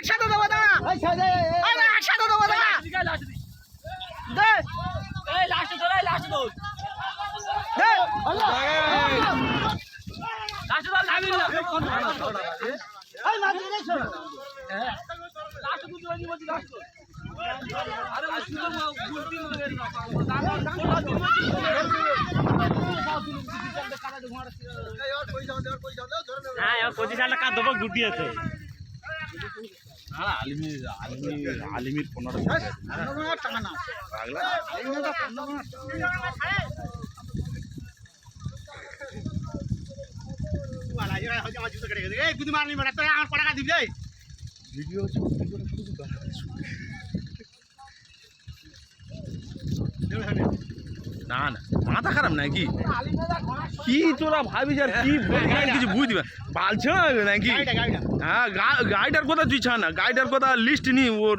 একসাথে দেবো দাদা একসাথে দেবো দাদা হ্যাঁ 25 টাকা দেবো গুটি আছে আলিমির 15 টাকা না না না মাথা খারাপ নাকি কি তোরা ভাবিস আর কি কিছু বুঝবি বালছে নাকি হ্যাঁ গাইডার কথা তুই ছা না গাইডার কথা লিস্ট নি ওর